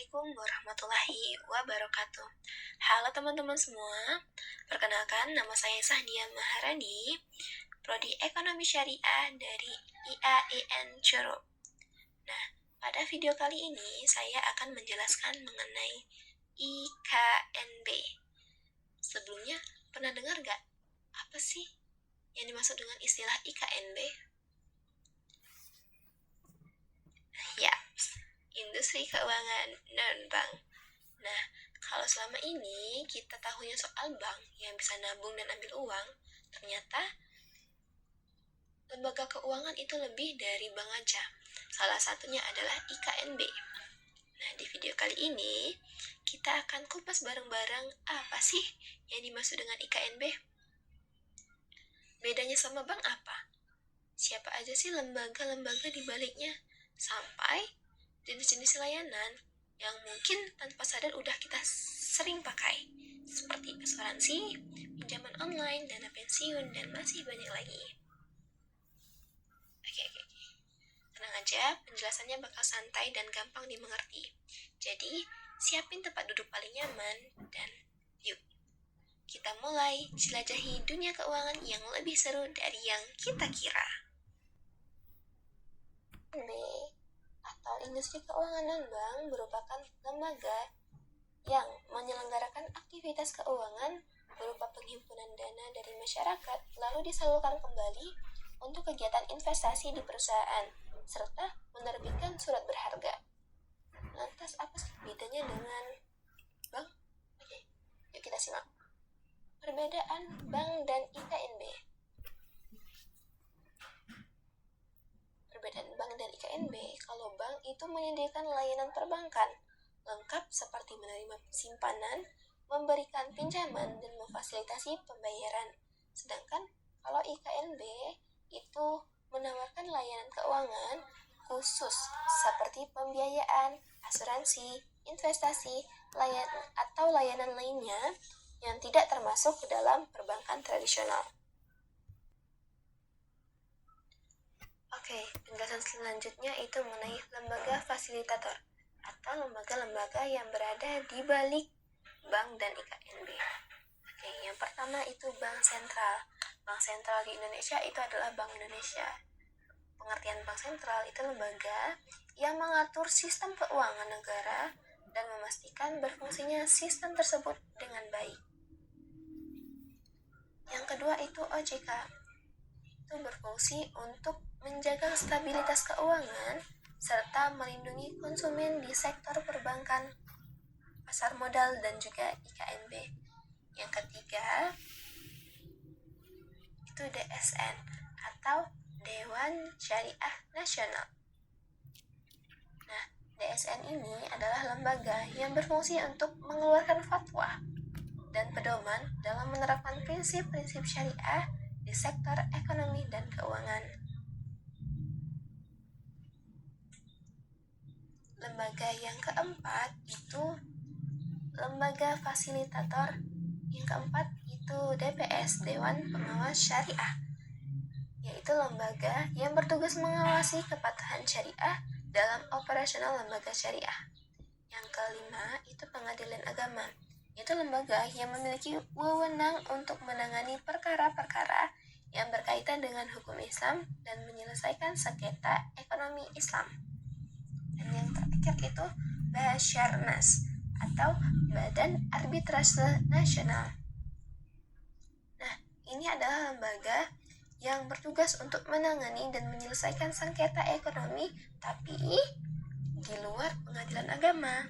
Assalamualaikum warahmatullahi wabarakatuh. Halo teman-teman semua, perkenalkan nama saya Sahdia Maharani, Prodi Ekonomi Syariah dari IAIN Coro. Nah, pada video kali ini saya akan menjelaskan mengenai IKNB. Sebelumnya, pernah dengar gak apa sih yang dimaksud dengan istilah IKNB? Ya, industri keuangan non-bank. Nah, kalau selama ini kita tahunya soal bank yang bisa nabung dan ambil uang, ternyata lembaga keuangan itu lebih dari bank aja. Salah satunya adalah IKNB. Nah, di video kali ini kita akan kupas bareng-bareng apa sih yang dimaksud dengan IKNB. Bedanya sama bank apa? Siapa aja sih lembaga-lembaga di baliknya? Sampai jenis-jenis layanan yang mungkin tanpa sadar udah kita sering pakai, seperti asuransi, pinjaman online, dana pensiun, dan masih banyak lagi. Oke. Tenang aja, penjelasannya bakal santai dan gampang dimengerti. Jadi, siapin tempat duduk paling nyaman, dan yuk, kita mulai jelajahi dunia keuangan yang lebih seru dari yang kita kira. Atau industri keuangan non-bank merupakan lembaga yang menyelenggarakan aktivitas keuangan berupa penghimpunan dana dari masyarakat lalu disalurkan kembali untuk kegiatan investasi di perusahaan serta menerbitkan surat berharga. Lantas apa sih bedanya dengan bank? Oke, yuk kita simak. Perbedaan bank dan IKNB. Perbedaan bank dan IKNB, kalau bank itu menyediakan layanan perbankan lengkap seperti menerima simpanan, memberikan pinjaman, dan memfasilitasi pembayaran. Sedangkan kalau IKNB itu menawarkan layanan keuangan khusus seperti pembiayaan, asuransi, investasi, atau layanan lainnya yang tidak termasuk ke dalam perbankan tradisional. Oke, penjelasan selanjutnya itu mengenai lembaga fasilitator atau lembaga-lembaga yang berada di balik bank dan IKNB. Oke, yang pertama itu Bank Sentral. Bank Sentral di Indonesia itu adalah Bank Indonesia. Pengertian Bank Sentral itu lembaga yang mengatur sistem keuangan negara dan memastikan berfungsinya sistem tersebut dengan baik. Yang kedua itu OJK. Itu berfungsi untuk menjaga stabilitas keuangan serta melindungi konsumen di sektor perbankan, pasar modal, dan juga IKNB. Yang ketiga itu DSN atau Dewan Syariah Nasional. Nah, DSN ini adalah lembaga yang berfungsi untuk mengeluarkan fatwa dan pedoman dalam menerapkan prinsip-prinsip syariah di sektor ekonomi dan keuangan. Lembaga yang keempat itu lembaga fasilitator. Yang keempat itu DPS, Dewan Pengawas Syariah, yaitu lembaga yang bertugas mengawasi kepatuhan syariah dalam operasional lembaga syariah. Yang kelima itu Pengadilan Agama, yaitu lembaga yang memiliki wewenang untuk menangani perkara-perkara yang berkaitan dengan hukum Islam dan menyelesaikan sengketa ekonomi Islam. Dan yang terakhir itu Basyarnas atau Badan Arbitrase Nasional. Nah, ini adalah lembaga yang bertugas untuk menangani dan menyelesaikan sengketa ekonomi tapi di luar pengadilan agama.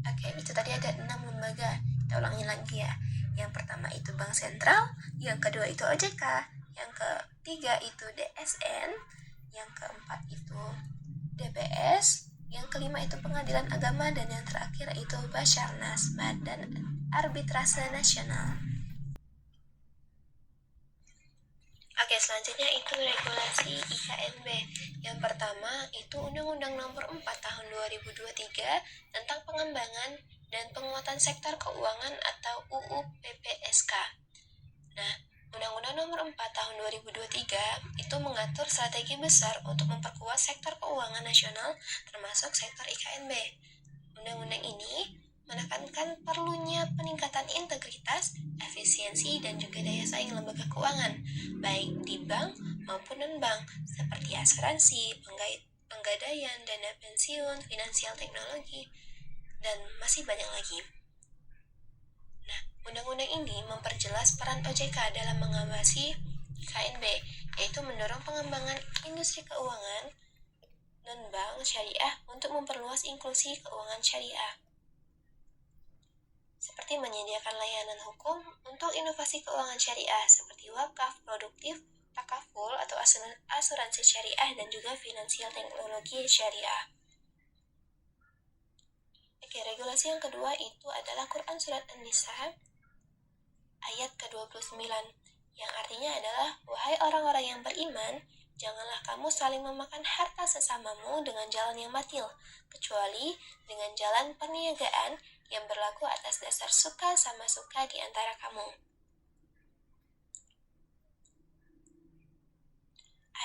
Oke, itu tadi ada 6 lembaga. Kita ulangi lagi ya. Yang pertama itu Bank Sentral, yang kedua itu OJK, yang ketiga itu DSN, yang keempat itu DPS, yang kelima itu Pengadilan Agama, dan yang terakhir itu Basyarnas, Badan Arbitrase Nasional. Oke, selanjutnya itu regulasi IKNB. Yang pertama itu Undang-Undang Nomor 4 Tahun 2023 tentang pengembangan dan penguatan sektor keuangan atau UU PPSK. Nah, Undang-Undang Nomor 4 Tahun 2023 itu mengatur strategi besar untuk memperkuat sektor keuangan nasional termasuk sektor IKNB. Undang-undang ini menekankan perlunya peningkatan integritas, efisiensi, dan juga daya saing lembaga keuangan, baik di bank maupun non-bank, seperti asuransi, penggadaian, dana pensiun, finansial teknologi, dan masih banyak lagi. Nah, undang-undang ini memperjelas peran OJK dalam mengawasi KNB, yaitu mendorong pengembangan industri keuangan non-bank syariah untuk memperluas inklusi keuangan syariah, seperti menyediakan layanan hukum untuk inovasi keuangan syariah seperti wakaf, produktif, takaful atau asuransi syariah, dan juga finansial teknologi syariah. Oke, regulasi yang kedua itu adalah Quran Surat An-Nisa ayat ke-29, yang artinya adalah, wahai orang-orang yang beriman, janganlah kamu saling memakan harta sesamamu dengan jalan yang batil, kecuali dengan jalan perniagaan yang berlaku atas dasar suka sama suka di antara kamu.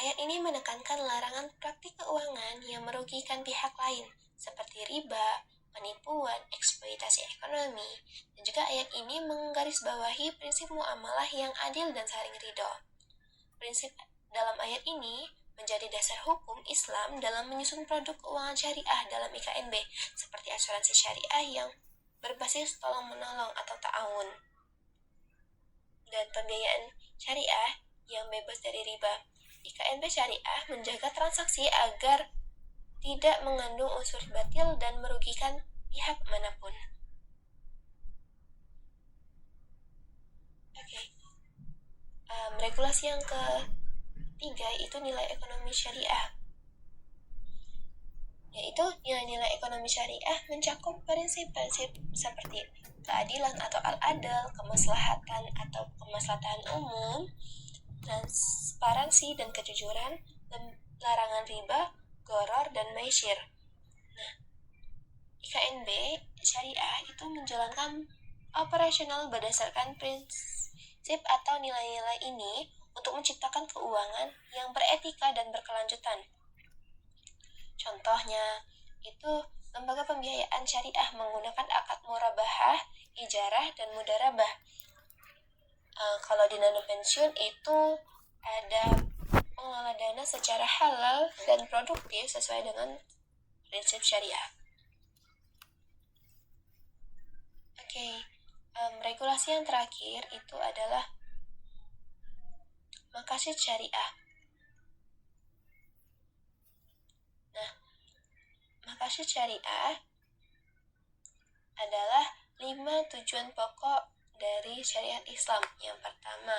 Ayat ini menekankan larangan praktik keuangan yang merugikan pihak lain, seperti riba, penipuan, eksploitasi ekonomi, dan juga ayat ini menggarisbawahi prinsip muamalah yang adil dan saling ridho. Prinsip dalam ayat ini menjadi dasar hukum Islam dalam menyusun produk keuangan syariah dalam IKNB, seperti asuransi syariah yang berbasis tolong-menolong atau ta'awun, dan pembiayaan syariah yang bebas dari riba. IKNB syariah menjaga transaksi agar tidak mengandung unsur batil dan merugikan pihak manapun. Regulasi yang ketiga itu nilai ekonomi syariah, yaitu nilai-nilai ekonomi syariah mencakup prinsip-prinsip seperti keadilan atau al-adl, kemaslahatan atau kemaslahatan umum, transparansi dan kejujuran, larangan riba, gharar, dan maisir. Nah, IKNB syariah itu menjalankan operasional berdasarkan prinsip atau nilai-nilai ini untuk menciptakan keuangan yang beretika dan berkelanjutan. Contohnya, itu lembaga pembiayaan syariah menggunakan akad murabahah, ijarah, dan mudarabah. Kalau di dana pensiun itu ada pengelola dana secara halal dan produktif sesuai dengan prinsip syariah. Regulasi yang terakhir itu adalah maqasid syariah. Nah, maqasid syariah adalah 5 tujuan pokok dari syariat Islam. Yang pertama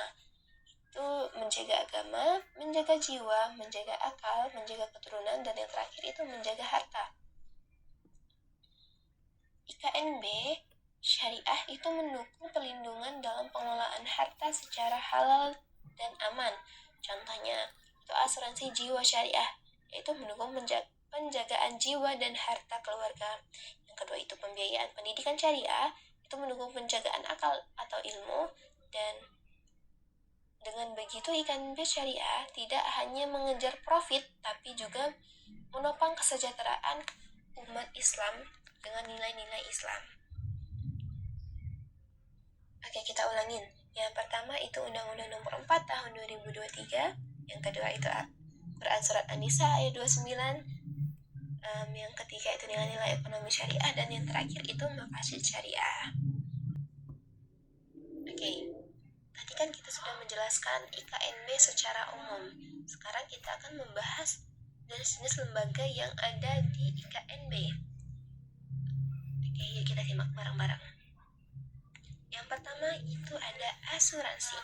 itu menjaga agama, menjaga jiwa, menjaga akal, menjaga keturunan, dan yang terakhir itu menjaga harta. IKNB syariah itu mendukung perlindungan dalam pengelolaan harta secara halal dan aman. Contohnya itu asuransi jiwa syariah, yaitu mendukung penjagaan jiwa dan harta keluarga. Yang kedua itu pembiayaan pendidikan syariah, itu mendukung penjagaan akal atau ilmu. Dan dengan begitu IKNB syariah tidak hanya mengejar profit, tapi juga menopang kesejahteraan umat Islam dengan nilai-nilai Islam. Kita ulangin. Yang pertama itu Undang-Undang Nomor 4 Tahun 2023. Yang kedua itu Quran Surat An-Nisa ayat 29. Yang ketiga itu nilai-nilai ekonomi syariah. Dan yang terakhir itu maqasid syariah. Tadi kan kita sudah menjelaskan IKNB secara umum. Sekarang kita akan membahas jenis-jenis lembaga yang ada di IKNB. Yuk kita simak bareng-bareng. Yang pertama itu ada asuransi.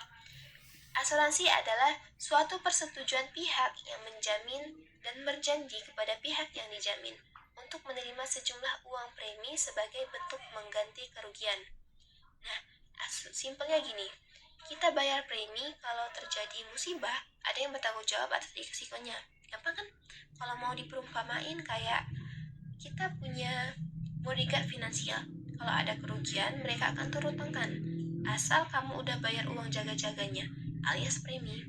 Asuransi adalah suatu persetujuan pihak yang menjamin dan berjanji kepada pihak yang dijamin untuk menerima sejumlah uang premi sebagai bentuk mengganti kerugian. Nah, simpelnya gini, kita bayar premi kalau terjadi musibah, ada yang bertanggung jawab atas risikonya. Gampang kan? Kalau mau diperumpamain kayak kita punya bodyguard finansial. Kalau ada kerugian, mereka akan turun tangan. Asal kamu udah bayar uang jaga-jaganya. alias premi.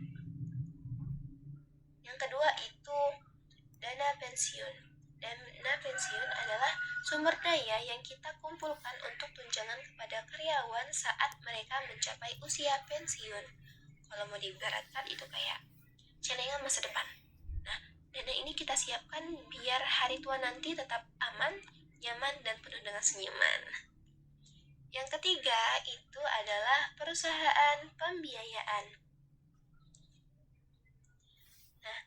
Yang kedua itu dana pensiun. Dana pensiun adalah sumber daya yang kita kumpulkan untuk tunjangan kepada karyawan saat mereka mencapai usia pensiun. Kalau mau diibaratkan itu kayak celengan masa depan. Nah, dana ini kita siapkan biar hari tua nanti tetap aman, nyaman, dan penuh dengan senyuman. Yang ketiga itu adalah perusahaan pembiayaan. Nah,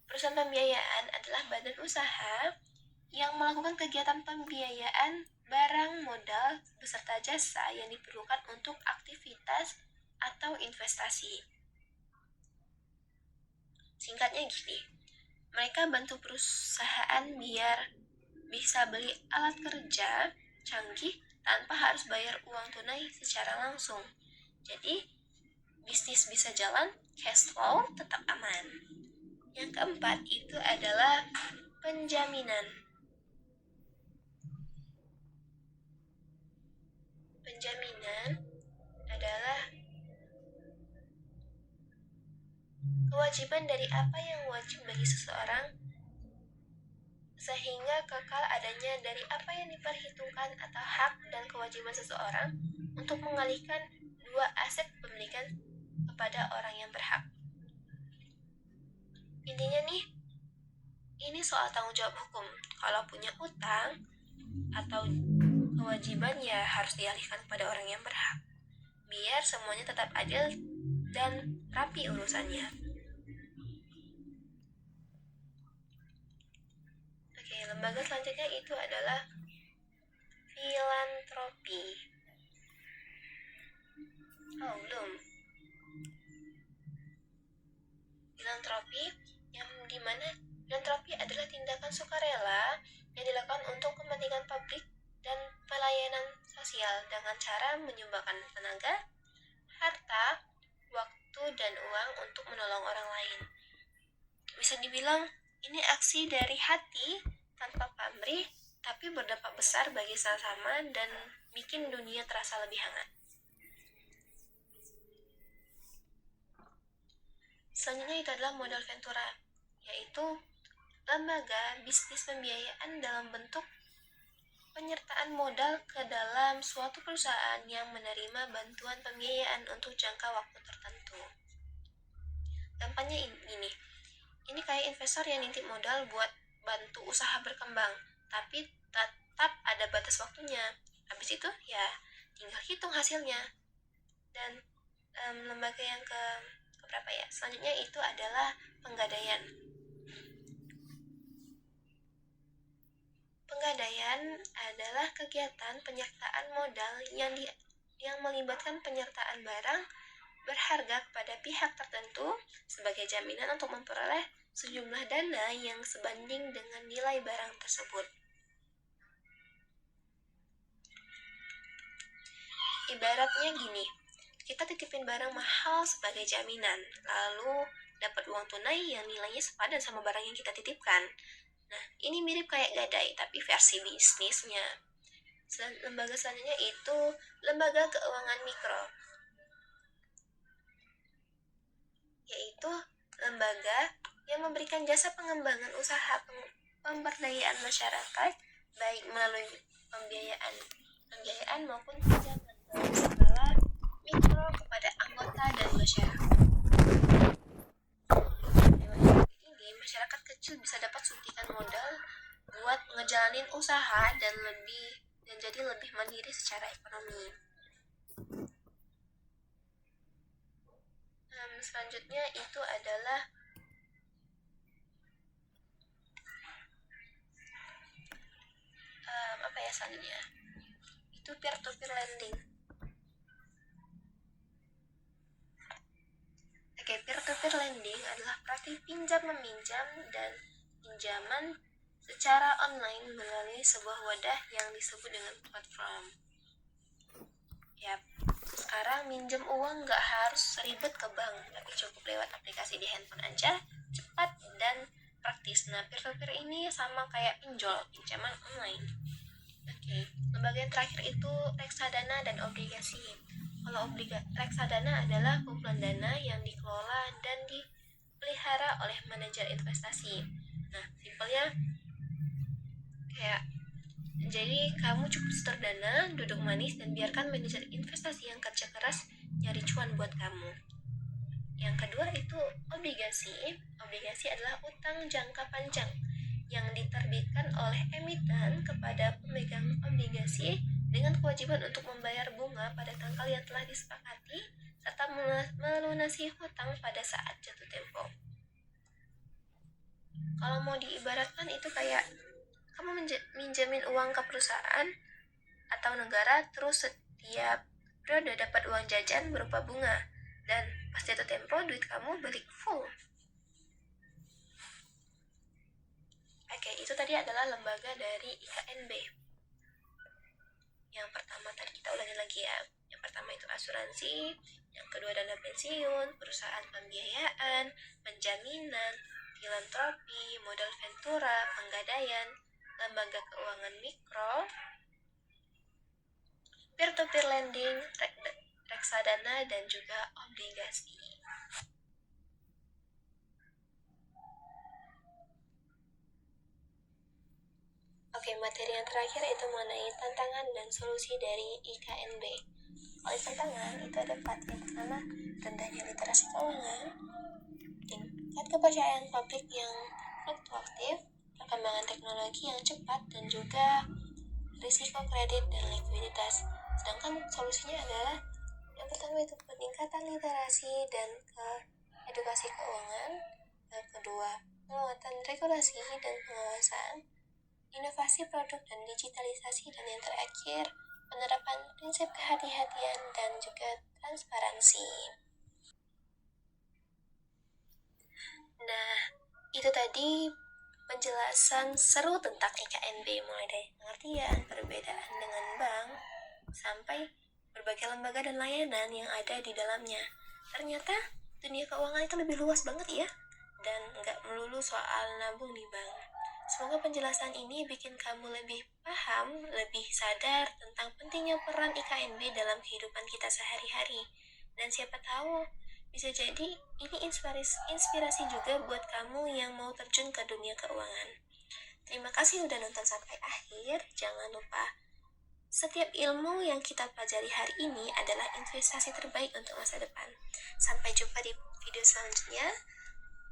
perusahaan pembiayaan adalah badan usaha yang melakukan kegiatan pembiayaan barang modal beserta jasa yang diperlukan untuk aktivitas atau investasi. Singkatnya gini, mereka bantu perusahaan biar bisa beli alat kerja canggih tanpa harus bayar uang tunai secara langsung. Jadi, bisnis bisa jalan, cash flow tetap aman. Yang keempat itu adalah penjaminan. Penjaminan adalah kewajiban dari apa yang wajib bagi seseorang sehingga kekal adanya dari apa yang diperhitungkan atau hak dan kewajiban seseorang untuk mengalihkan dua aset pemilikan kepada orang yang berhak. Intinya nih, ini soal tanggung jawab hukum. Kalau punya utang atau kewajiban ya harus dialihkan kepada orang yang berhak, biar semuanya tetap adil dan rapi urusannya. Oke, lembaga selanjutnya itu adalah filantropi. Oh, belum. Filantropi yang dimana filantropi adalah tindakan sukarela yang dilakukan untuk kepentingan publik dan pelayanan sosial dengan cara menyumbangkan tenaga, harta, waktu, dan uang untuk menolong orang lain. Bisa dibilang ini aksi dari hati tanpa pamrih, tapi berdampak besar bagi sesama dan bikin dunia terasa lebih hangat. Selanjutnya itu adalah modal ventura, yaitu lembaga bisnis pembiayaan dalam bentuk penyertaan modal ke dalam suatu perusahaan yang menerima bantuan pembiayaan untuk jangka waktu tertentu. Gampangnya ini kayak investor yang nitip modal buat bantu usaha berkembang, tapi tetap ada batas waktunya. Habis itu ya tinggal hitung hasilnya. Dan lembaga yang keberapa ya? Selanjutnya itu adalah penggadaian. Penggadaian adalah kegiatan penyertaan modal yang melibatkan penyertaan barang berharga kepada pihak tertentu sebagai jaminan untuk memperoleh sejumlah dana yang sebanding dengan nilai barang tersebut. Ibaratnya gini, kita titipin barang mahal sebagai jaminan, lalu dapat uang tunai yang nilainya sepadan sama barang yang kita titipkan. Nah, ini mirip kayak gadai, tapi versi bisnisnya. Lembaga selanjutnya itu lembaga keuangan mikro, yaitu lembaga yang memberikan jasa pengembangan usaha pemberdayaan masyarakat, baik melalui pembiayaan maupun pinjaman dalam skala mikro kepada anggota dan masyarakat. Ini masyarakat kecil bisa dapat suntikan modal buat ngejalanin usaha dan jadi lebih mandiri secara ekonomi. Selanjutnya itu adalah selanjutnya itu peer-to-peer lending. Oke, peer-to-peer lending adalah praktik pinjam meminjam dan pinjaman secara online melalui sebuah wadah yang disebut dengan platform. Yap, sekarang minjem uang nggak harus ribet ke bank, tapi cukup lewat aplikasi di handphone aja, cepat dan praktis. Nah, peer-to-peer ini sama kayak pinjaman online. Oke, lembaga yang terakhir itu reksadana dan obligasi. Kalau reksadana adalah kumpulan dana yang dikelola dan dipelihara oleh manajer investasi. Nah, simpelnya kayak jadi kamu cukup setor dana, duduk manis, dan biarkan manajer investasi yang kerja keras nyari cuan buat kamu. Yang kedua itu obligasi. Obligasi adalah utang jangka panjang yang diterbitkan oleh emiten kepada pemegang obligasi dengan kewajiban untuk membayar bunga pada tanggal yang telah disepakati serta melunasi hutang pada saat jatuh tempo. Kalau mau diibaratkan itu kayak kamu minjemin uang ke perusahaan atau negara, terus setiap periode dapat uang jajan berupa bunga, dan pas jatuh tempo duit kamu balik full. Oke, itu tadi adalah lembaga dari IKNB. Yang pertama tadi kita ulangi lagi ya. Yang pertama itu asuransi, yang kedua dana pensiun, perusahaan pembiayaan, penjaminan, filantropi, modal ventura, penggadaian, lembaga keuangan mikro, peer-to-peer lending, reksadana, dan juga obligasi. Oke, materi yang terakhir itu mengenai tantangan dan solusi dari IKNB. Oleh tantangan itu ada 4. Yang pertama, rendahnya literasi keuangan, tingkat kepercayaan publik yang fluktuatif, perkembangan teknologi yang cepat, dan juga risiko kredit dan likuiditas. Sedangkan solusinya adalah yang pertama itu peningkatan literasi dan edukasi keuangan, yang kedua penguatan regulasi dan pengawasan, inovasi produk dan digitalisasi, dan yang terakhir penerapan prinsip kehati-hatian dan juga transparansi. Nah, itu tadi penjelasan seru tentang IKNB, mulai dari pengertian, perbedaan dengan bank, sampai berbagai lembaga dan layanan yang ada di dalamnya. Ternyata dunia keuangan itu lebih luas banget ya, dan nggak melulu soal nabung di bank. Semoga penjelasan ini bikin kamu lebih paham, lebih sadar tentang pentingnya peran IKNB dalam kehidupan kita sehari-hari. Dan siapa tahu, bisa jadi ini inspirasi juga buat kamu yang mau terjun ke dunia keuangan. Terima kasih udah nonton sampai akhir. Jangan lupa, setiap ilmu yang kita pelajari hari ini adalah investasi terbaik untuk masa depan. Sampai jumpa di video selanjutnya.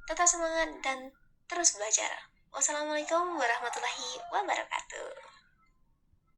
Tetap semangat dan terus belajar. Wassalamualaikum warahmatullahi wabarakatuh.